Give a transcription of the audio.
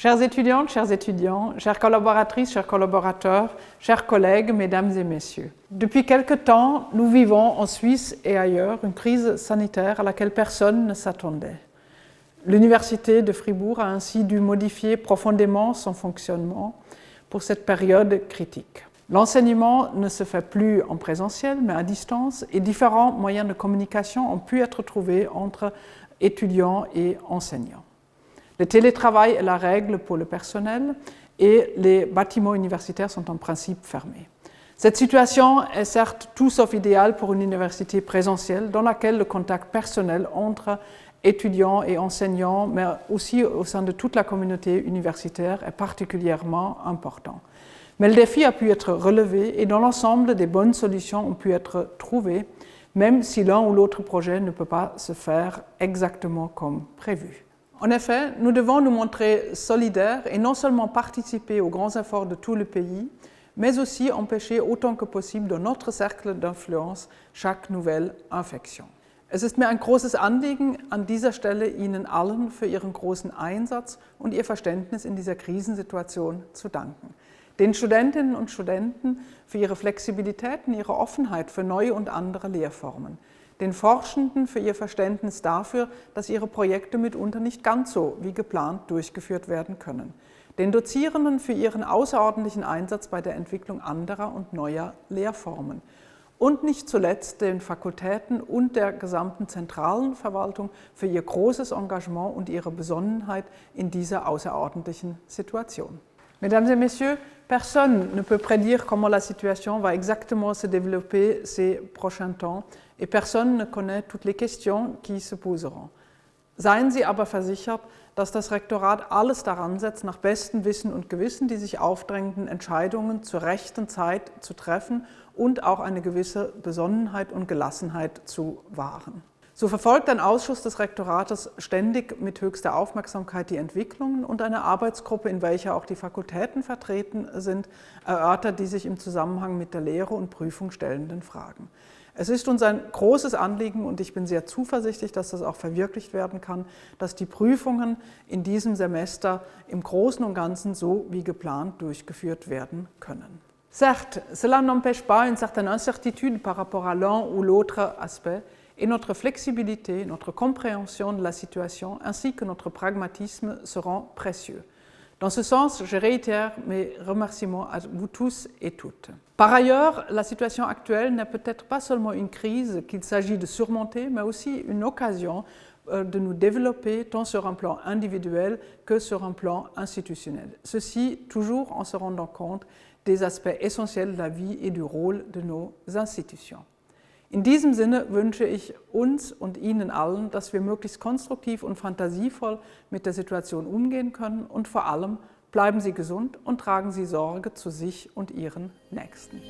Chères étudiantes, chers étudiants, chères collaboratrices, chers collaborateurs, chers collègues, mesdames et messieurs. Depuis quelque temps, nous vivons en Suisse et ailleurs une crise sanitaire à laquelle personne ne s'attendait. L'Université de Fribourg a ainsi dû modifier profondément son fonctionnement pour cette période critique. L'enseignement ne se fait plus en présentiel, mais à distance, et différents moyens de communication ont pu être trouvés entre étudiants et enseignants. Le télétravail est la règle pour le personnel et les bâtiments universitaires sont en principe fermés. Cette situation est certes tout sauf idéale pour une université présentielle dans laquelle le contact personnel entre étudiants et enseignants, mais aussi au sein de toute la communauté universitaire, est particulièrement important. Mais le défi a pu être relevé et dans l'ensemble, des bonnes solutions ont pu être trouvées, même si l'un ou l'autre projet ne peut pas se faire exactement comme prévu. En effet, nous devons nous montrer solidaires et non seulement participer aux grands efforts de tout le pays, mais aussi empêcher autant que possible dans notre cercle d'influence chaque nouvelle infection. Es ist mir ein großes Anliegen, an dieser Stelle Ihnen allen für Ihren großen Einsatz und Ihr Verständnis in dieser Krisensituation zu danken. Den Studentinnen und Studenten für ihre Flexibilität und ihre Offenheit für neue und andere Lehrformen. Den Forschenden für ihr Verständnis dafür, dass ihre Projekte mitunter nicht ganz so wie geplant durchgeführt werden können. Den Dozierenden für ihren außerordentlichen Einsatz bei der Entwicklung anderer und neuer Lehrformen. Und nicht zuletzt den Fakultäten und der gesamten zentralen Verwaltung für ihr großes Engagement und ihre Besonnenheit in dieser außerordentlichen Situation. Mesdames et Messieurs, personne ne peut prédire comment la situation va exactement se développer ces prochains temps et personne ne connaît toutes les questions qui se poseront. Seien Sie aber versichert, dass das Rektorat alles daran setzt, nach bestem Wissen und Gewissen die sich aufdrängenden Entscheidungen zur rechten Zeit zu treffen und auch eine gewisse Besonnenheit und Gelassenheit zu wahren. So verfolgt ein Ausschuss des Rektorates ständig mit höchster Aufmerksamkeit die Entwicklungen und eine Arbeitsgruppe, in welcher auch die Fakultäten vertreten sind, erörtert die sich im Zusammenhang mit der Lehre und Prüfung stellenden Fragen. Es ist uns ein großes Anliegen und ich bin sehr zuversichtlich, dass das auch verwirklicht werden kann, dass die Prüfungen in diesem Semester im Großen und Ganzen so wie geplant durchgeführt werden können. Certes, cela n'empêche pas une certaine incertitude par rapport à l'un ou l'autre aspect, et notre flexibilité, notre compréhension de la situation ainsi que notre pragmatisme seront précieux. Dans ce sens, je réitère mes remerciements à vous tous et toutes. Par ailleurs, la situation actuelle n'est peut-être pas seulement une crise qu'il s'agit de surmonter, mais aussi une occasion de nous développer tant sur un plan individuel que sur un plan institutionnel. Ceci toujours en se rendant compte des aspects essentiels de la vie et du rôle de nos institutions. In diesem Sinne wünsche ich uns und Ihnen allen, dass wir möglichst konstruktiv und fantasievoll mit der Situation umgehen können und vor allem bleiben Sie gesund und tragen Sie Sorge zu sich und Ihren Nächsten.